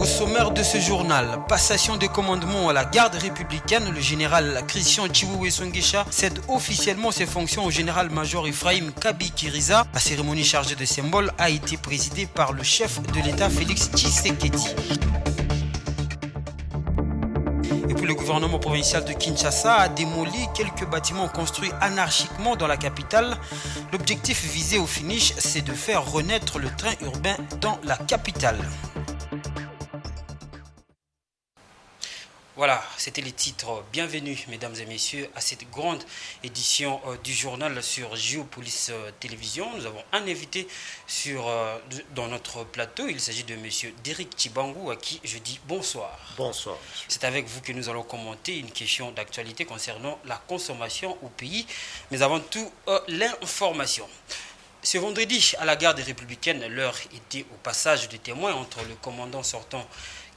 Au sommaire de ce journal, passation de commandement à la garde républicaine, le général Christian Chiwewe Songesha cède officiellement ses fonctions au général-major Ephraim Kabi Kiriza. La cérémonie chargée de symboles a été présidée par le chef de l'État Félix Tshisekedi. Et puis le gouvernement provincial de Kinshasa a démoli quelques bâtiments construits anarchiquement dans la capitale. L'objectif visé au finish, c'est de faire renaître le train urbain dans la capitale. Voilà, c'était les titres. Bienvenue, mesdames et messieurs, à cette grande édition du journal sur Géopolis Télévision. Nous avons un invité dans notre plateau. Il s'agit de monsieur Derrick Tshibangou, à qui je dis bonsoir. Bonsoir. C'est avec vous que nous allons commenter une question d'actualité concernant la consommation au pays. Mais avant tout, l'information. Ce vendredi, à la garde républicaine, l'heure était au passage de témoins entre le commandant sortant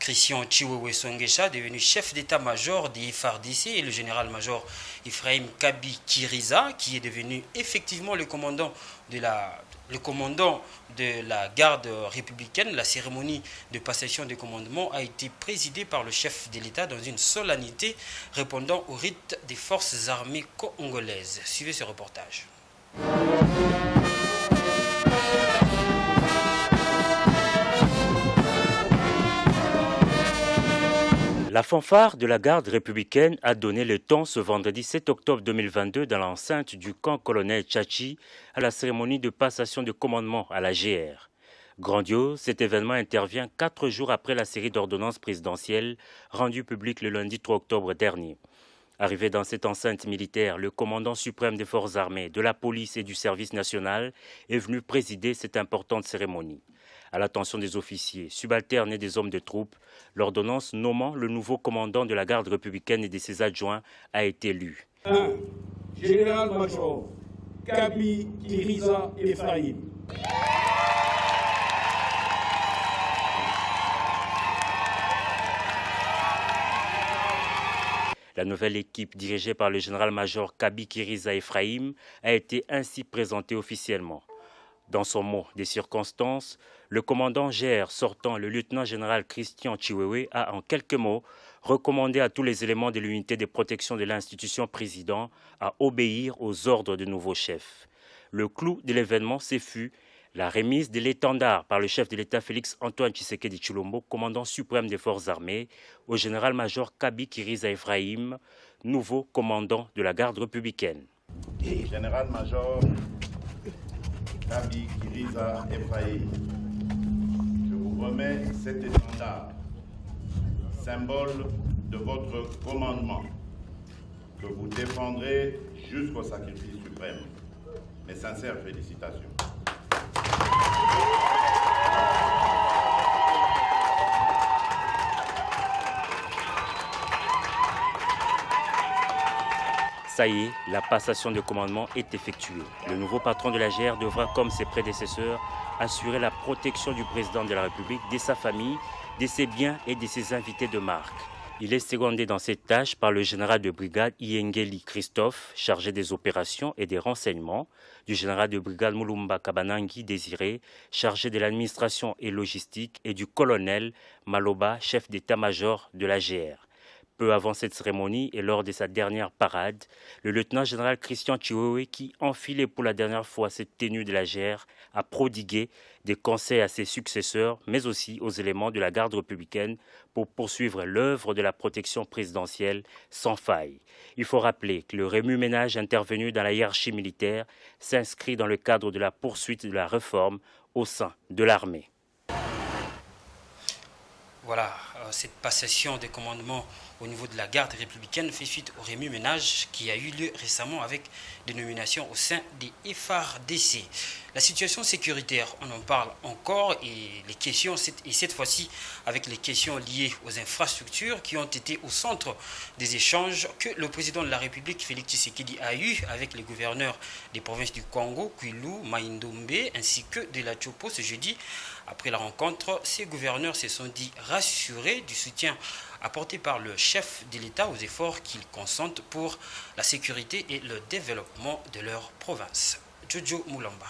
Christian Chiwewe Songesha, devenu chef d'état-major des FARDC, et le général-major Ephraim Kabi Kiriza, qui est devenu effectivement le commandant de la garde républicaine. La cérémonie de passation de commandement a été présidée par le chef de l'État dans une solennité répondant au rite des forces armées congolaises. Suivez ce reportage. La fanfare de la garde républicaine a donné le ton ce vendredi 7 octobre 2022 dans l'enceinte du camp colonel Tchachi à la cérémonie de passation de commandement à la GR. Grandiose, cet événement intervient 4 jours après la série d'ordonnances présidentielles rendues publiques le lundi 3 octobre dernier. Arrivé dans cette enceinte militaire, le commandant suprême des forces armées, de la police et du service national est venu présider cette importante cérémonie. À l'attention des officiers, subalternes et des hommes de troupes, l'ordonnance nommant le nouveau commandant de la garde républicaine et de ses adjoints a été lue. Général-major Kabi Kiriza Ephraim. La nouvelle équipe dirigée par le général-major Kabi Kiriza Ephraim a été ainsi présentée officiellement. Dans son mot des circonstances, le commandant GR sortant, le lieutenant-général Christian Chiwewe, a en quelques mots recommandé à tous les éléments de l'unité de protection de l'institution président à obéir aux ordres du nouveau chef. Le clou de l'événement, ce fut la remise de l'étendard par le chef de l'État Félix Antoine Tshisekedi Tshilombo, commandant suprême des forces armées, au général-major Kabi Kiriza Ephraim, nouveau commandant de la garde républicaine. Général-major Kabi Kiriza Ephraim, je vous remets cet étendard, symbole de votre commandement, que vous défendrez jusqu'au sacrifice suprême. Mes sincères félicitations. Ça y est, la passation de commandement est effectuée. Le nouveau patron de la GR devra, comme ses prédécesseurs, assurer la protection du président de la République, de sa famille, de ses biens et de ses invités de marque. Il est secondé dans cette tâche par le général de brigade Iengeli Christophe, chargé des opérations et des renseignements, du général de brigade Mulumba Kabanangi Désiré, chargé de l'administration et logistique, et du colonel Maloba, chef d'état-major de la GR. Peu avant cette cérémonie et lors de sa dernière parade, le lieutenant-général Christian Chiwewe, qui enfilait pour la dernière fois cette tenue de la GR, a prodigué des conseils à ses successeurs, mais aussi aux éléments de la garde républicaine pour poursuivre l'œuvre de la protection présidentielle sans faille. Il faut rappeler que le remue-ménage intervenu dans la hiérarchie militaire s'inscrit dans le cadre de la poursuite de la réforme au sein de l'armée. Voilà, cette passation des commandements au niveau de la garde républicaine fait suite au remue-ménage qui a eu lieu récemment avec des nominations au sein des FARDC. La situation sécuritaire, on en parle encore et les questions, et cette fois-ci avec les questions liées aux infrastructures qui ont été au centre des échanges que le président de la République, Félix Tshisekedi, a eu avec les gouverneurs des provinces du Congo, Kwilu, Maïndombe ainsi que de la Tchopo ce jeudi. Après la rencontre, ces gouverneurs se sont dit rassurés du soutien apporté par le chef de l'État aux efforts qu'ils consentent pour la sécurité et le développement de leur province. Jojo Moulamba.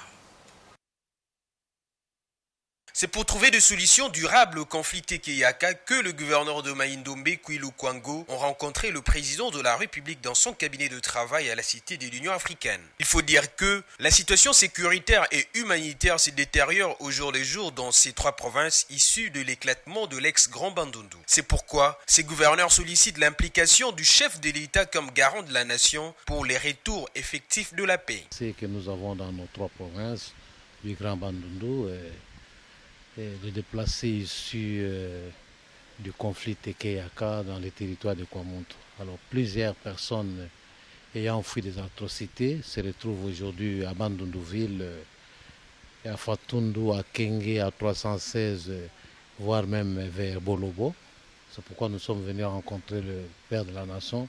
C'est pour trouver des solutions durables au conflit Tekeyaka que le gouverneur de Maïndombe, Kwilu Kwango, ont rencontré le président de la République dans son cabinet de travail à la Cité de l'Union africaine. Il faut dire que la situation sécuritaire et humanitaire se détériore au jour le jour dans ces trois provinces issues de l'éclatement de l'ex-Grand Bandundu. C'est pourquoi ces gouverneurs sollicitent l'implication du chef de l'État comme garant de la nation pour les retours effectifs de la paix. C'est que nous avons dans nos trois provinces du Grand Bandundu de déplacés issus du conflit Tekeyaka dans les territoires de Kwamuntu. Alors plusieurs personnes ayant fui des atrocités se retrouvent aujourd'hui à Bandundu-Ville, à Fatundu, à Kenge, à 316, voire même vers Bolobo. C'est pourquoi nous sommes venus rencontrer le Père de la Nation,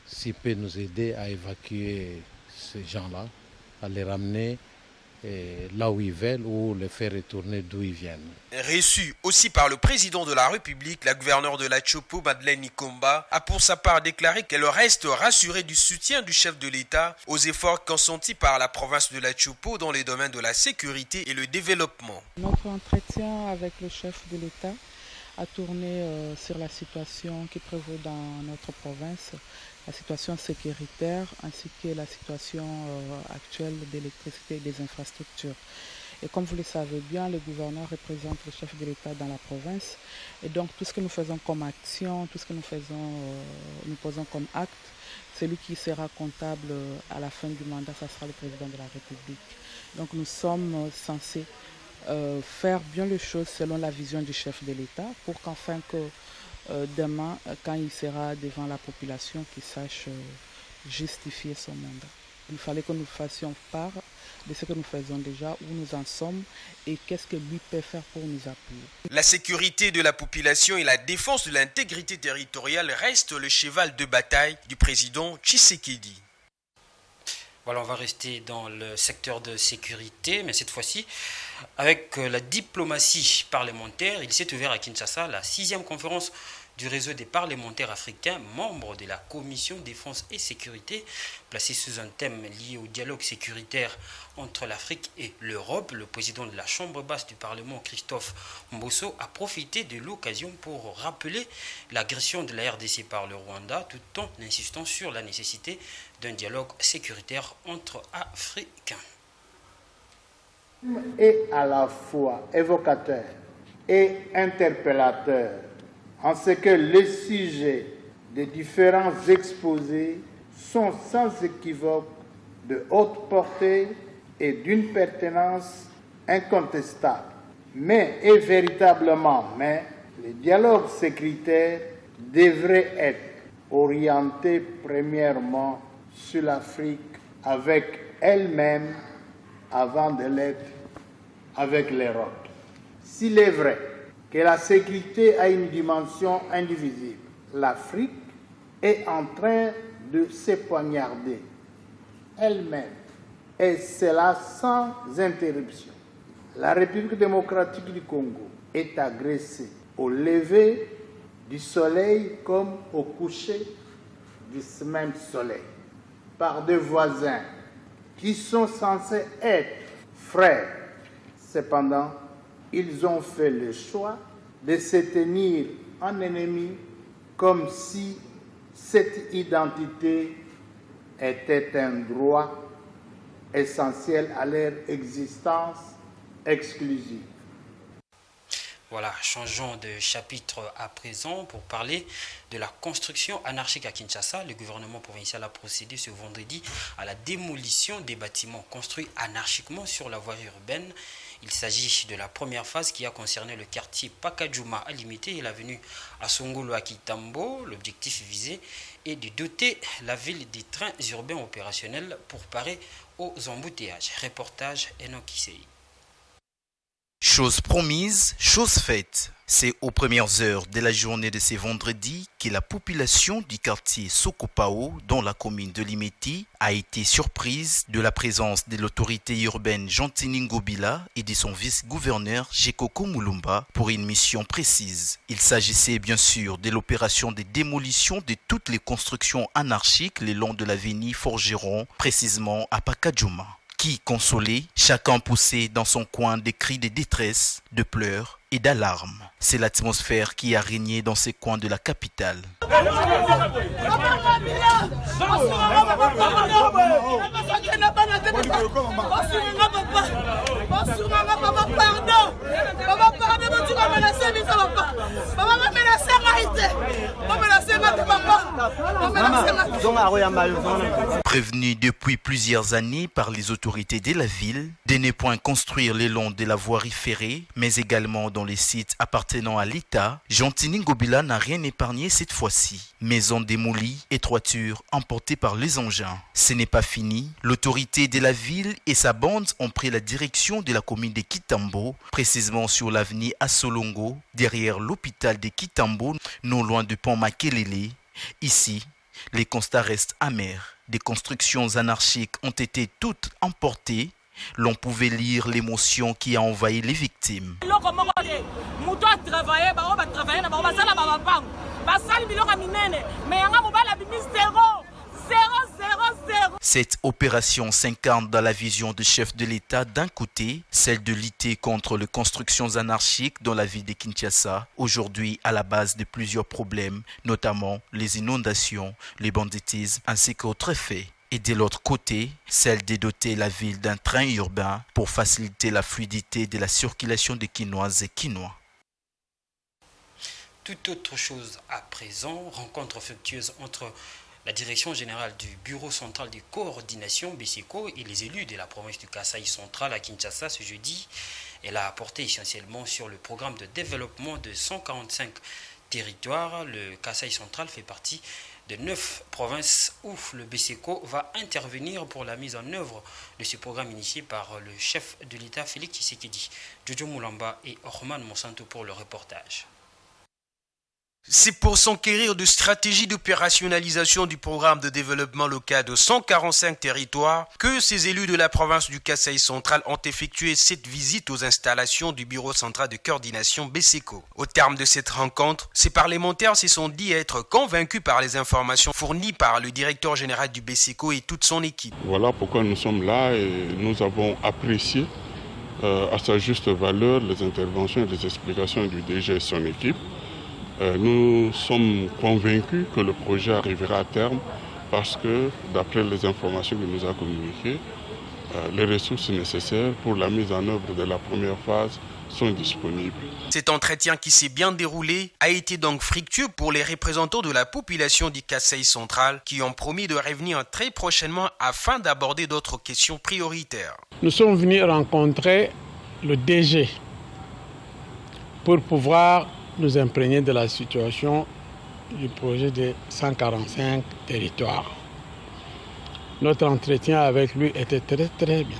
s'il peut nous aider à évacuer ces gens-là, à les ramener là où ils veulent ou les faire retourner d'où ils viennent. Reçu aussi par le président de la République, la gouverneure de la Chopo, Madeleine Nikomba, a pour sa part déclaré qu'elle reste rassurée du soutien du chef de l'État aux efforts consentis par la province de la Chopo dans les domaines de la sécurité et le développement. Notre entretien avec le chef de l'État a tourné sur la situation qui prévaut dans notre province, la situation sécuritaire ainsi que la situation actuelle d'électricité et des infrastructures. Et comme vous le savez bien, le gouverneur représente le chef de l'État dans la province. Et donc tout ce que nous faisons comme action, tout ce que nous posons comme acte, celui qui sera comptable à la fin du mandat, ça sera le président de la République. Donc nous sommes censés faire bien les choses selon la vision du chef de l'État pour qu'enfin que demain, quand il sera devant la population, qu'il sache justifier son mandat. Il fallait que nous fassions part de ce que nous faisons déjà, où nous en sommes et qu'est-ce que lui peut faire pour nous appuyer. La sécurité de la population et la défense de l'intégrité territoriale restent le cheval de bataille du président Tshisekedi. Voilà, on va rester dans le secteur de sécurité, mais cette fois-ci, avec la diplomatie parlementaire, il s'est ouvert à Kinshasa la 6e conférence du réseau des parlementaires africains, membres de la Commission Défense et Sécurité, placée sous un thème lié au dialogue sécuritaire entre l'Afrique et l'Europe. Le président de la Chambre basse du Parlement, Christophe Mbosso, a profité de l'occasion pour rappeler l'agression de la RDC par le Rwanda, tout en insistant sur la nécessité d'un dialogue sécuritaire entre Africains. Est à la fois évocateur et interpellateur en ce que les sujets des différents exposés sont sans équivoque de haute portée et d'une pertinence incontestable. Mais le dialogue sécuritaire devrait être orienté premièrement sur l'Afrique avec elle-même avant de l'être avec l'Europe. S'il est vrai que la sécurité a une dimension indivisible, l'Afrique est en train de se poignarder elle-même, et cela sans interruption. La République démocratique du Congo est agressée au lever du soleil comme au coucher du même soleil par des voisins qui sont censés être frères. Cependant, ils ont fait le choix de se tenir en ennemis comme si cette identité était un droit essentiel à leur existence exclusive. Voilà, changeons de chapitre à présent pour parler de la construction anarchique à Kinshasa. Le gouvernement provincial a procédé ce vendredi à la démolition des bâtiments construits anarchiquement sur la voirie urbaine. Il s'agit de la première phase qui a concerné le quartier Pakadjouma à Limité et l'avenue Asongolo à Kitambo. L'objectif visé est de doter la ville des trains urbains opérationnels pour parer aux embouteillages. Reportage Enoch Issei. Chose promise, chose faite. C'est aux premières heures de la journée de ce vendredi que la population du quartier Sokopao, dans la commune de Limeti, a été surprise de la présence de l'autorité urbaine Gentini Ngobila et de son vice-gouverneur Jekoko Mulumba pour une mission précise. Il s'agissait bien sûr de l'opération de démolition de toutes les constructions anarchiques le long de l'avenue Forgeron, précisément à Pakadjouma. qui, consolés, chacun poussait dans son coin des cris de détresse, de pleurs et d'alarmes. C'est l'atmosphère qui a régné dans ces coins de la capitale. Prévenus depuis plusieurs années par les autorités de la ville de ne point construire le long de la voirie ferrée, mais également dans les sites appartenant à l'État, Jantini Ngobila n'a rien épargné cette fois-ci. Maisons démolies et toitures emportées par les engins. Ce n'est pas fini. L'autorité de la ville et sa bande ont pris la direction de la commune de Kitambo, précisément sur l'avenue Assolongo, derrière l'hôpital de Kitambo, non loin du pont Makelele. Ici, les constats restent amers. Des constructions anarchiques ont été toutes emportées. L'on pouvait lire l'émotion qui a envahi les victimes. Cette opération s'incarne dans la vision du chef de l'État d'un côté, celle de lutter contre les constructions anarchiques dans la ville de Kinshasa, aujourd'hui à la base de plusieurs problèmes, notamment les inondations, le banditisme ainsi qu'autres faits. Et de l'autre côté, celle de doter la ville d'un train urbain pour faciliter la fluidité de la circulation des Quinoises et Quinois. Toute autre chose à présent, rencontre fructueuse entre la direction générale du Bureau central de coordination BCECO et les élus de la province du Kasaï central à Kinshasa ce jeudi. Elle a apporté essentiellement sur le programme de développement de 145 territoires. Le Kasaï central fait partie de 9 provinces où le BCECO va intervenir pour la mise en œuvre de ce programme initié par le chef de l'État Félix Tshisekedi. Jojo Moulamba et Orman Monsanto pour le reportage. C'est pour s'enquérir de stratégies d'opérationnalisation du programme de développement local de 145 territoires que ces élus de la province du Kasaï central ont effectué cette visite aux installations du Bureau central de coordination BCECO. Au terme de cette rencontre, ces parlementaires se sont dit être convaincus par les informations fournies par le directeur général du BCECO et toute son équipe. Voilà pourquoi nous sommes là et nous avons apprécié à sa juste valeur les interventions et les explications du DG et son équipe. Nous sommes convaincus que le projet arrivera à terme parce que, d'après les informations qu'il nous a communiquées, les ressources nécessaires pour la mise en œuvre de la première phase sont disponibles. Cet entretien qui s'est bien déroulé a été donc fructueux pour les représentants de la population du Kasaï central qui ont promis de revenir très prochainement afin d'aborder d'autres questions prioritaires. Nous sommes venus rencontrer le DG pour pouvoir nous imprégner de la situation du projet de 145 territoires. Notre entretien avec lui était très bien.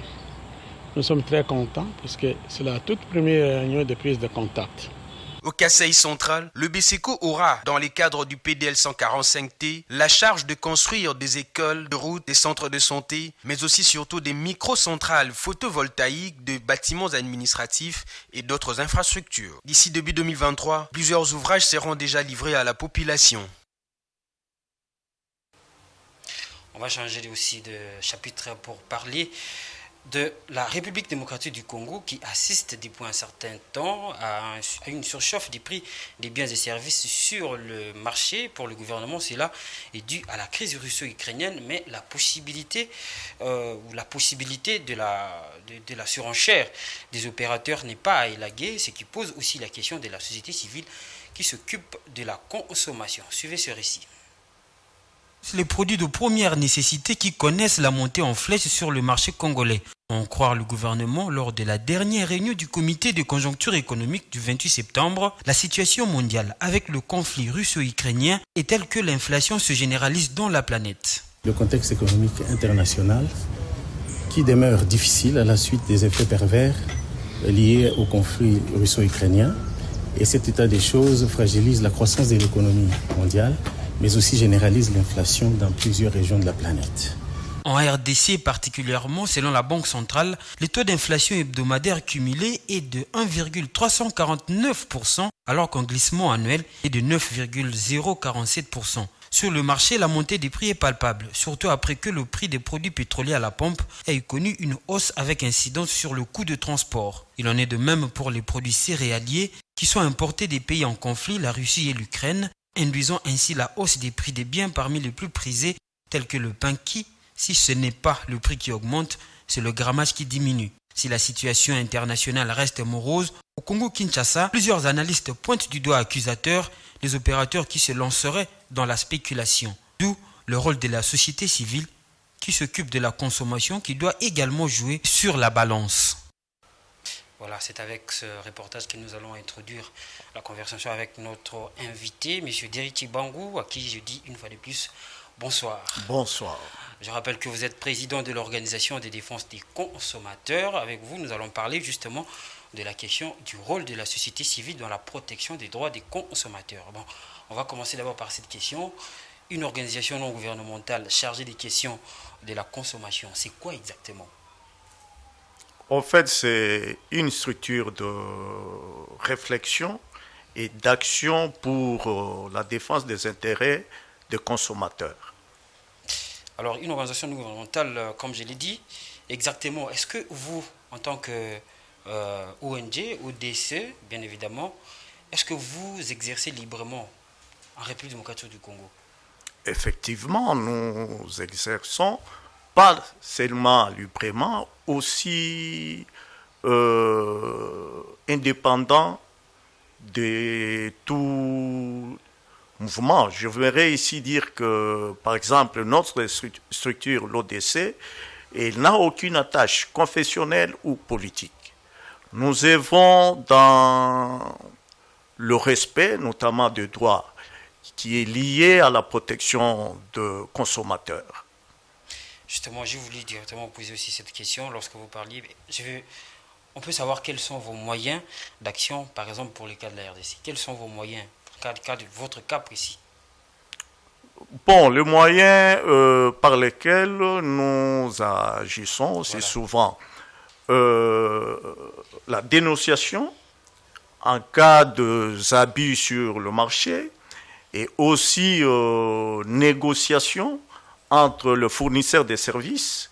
Nous sommes très contents parce que c'est la toute première réunion de prise de contact. Au Kasaï central, le BCECO aura, dans les cadres du PDL 145T, la charge de construire des écoles, des routes, des centres de santé, mais aussi surtout des microcentrales photovoltaïques, des bâtiments administratifs et d'autres infrastructures. D'ici début 2023, plusieurs ouvrages seront déjà livrés à la population. On va changer aussi de chapitre pour parler de la République démocratique du Congo qui assiste depuis un certain temps à une surchauffe des prix des biens et services sur le marché. Pour le gouvernement, cela est dû à la crise russo-ukrainienne, mais la possibilité de la surenchère des opérateurs n'est pas à élaguer, ce qui pose aussi la question de la société civile qui s'occupe de la consommation. Suivez ce récit. Les produits de première nécessité qui connaissent la montée en flèche sur le marché congolais. En croire le gouvernement, lors de la dernière réunion du comité de conjoncture économique du 28 septembre, la situation mondiale avec le conflit russo-ukrainien est telle que l'inflation se généralise dans la planète. Le contexte économique international qui demeure difficile à la suite des effets pervers liés au conflit russo-ukrainien. Et cet état des choses fragilise la croissance de l'économie mondiale, mais aussi généralise l'inflation dans plusieurs régions de la planète. En RDC particulièrement, selon la Banque centrale, le taux d'inflation hebdomadaire cumulé est de 1,349%, alors qu'un glissement annuel est de 9,047%. Sur le marché, la montée des prix est palpable, surtout après que le prix des produits pétroliers à la pompe ait connu une hausse avec incidence sur le coût de transport. Il en est de même pour les produits céréaliers qui sont importés des pays en conflit, la Russie et l'Ukraine, induisant ainsi la hausse des prix des biens parmi les plus prisés, tels que le pain qui, si ce n'est pas le prix qui augmente, c'est le grammage qui diminue. Si la situation internationale reste morose, au Congo-Kinshasa, plusieurs analystes pointent du doigt accusateur les opérateurs qui se lanceraient dans la spéculation. D'où le rôle de la société civile qui s'occupe de la consommation qui doit également jouer sur la balance. Voilà, c'est avec ce reportage que nous allons introduire la conversation avec notre invité, M. Deriti Bangou, à qui je dis une fois de plus bonsoir. Bonsoir. Je rappelle que vous êtes président de l'Organisation de défense des consommateurs. Avec vous, nous allons parler justement de la question du rôle de la société civile dans la protection des droits des consommateurs. Bon, on va commencer d'abord par cette question. Une organisation non gouvernementale chargée des questions de la consommation, c'est quoi exactement? En fait, c'est une structure de réflexion et d'action pour la défense des intérêts des consommateurs. Alors, une organisation non gouvernementale, comme je l'ai dit, exactement, est-ce que vous, en tant que ONG ou DC, bien évidemment, est-ce que vous exercez librement en République démocratique du Congo? Effectivement, nous exerçons pas seulement librement, aussi indépendant de tout mouvement. Je voudrais ici dire que, par exemple, notre structure, l'ODC, elle n'a aucune attache confessionnelle ou politique. Nous œuvrons dans le respect, notamment des droits, qui est lié à la protection des consommateurs. Justement, j'ai voulu directement poser aussi cette question lorsque vous parliez. On peut savoir quels sont vos moyens d'action, par exemple pour le cas de la RDC. Quels sont vos moyens, cas de votre cas précis? Bon, les moyens par lesquels nous agissons, c'est souvent la dénonciation en cas d'abus sur le marché et aussi négociation entre le fournisseur des services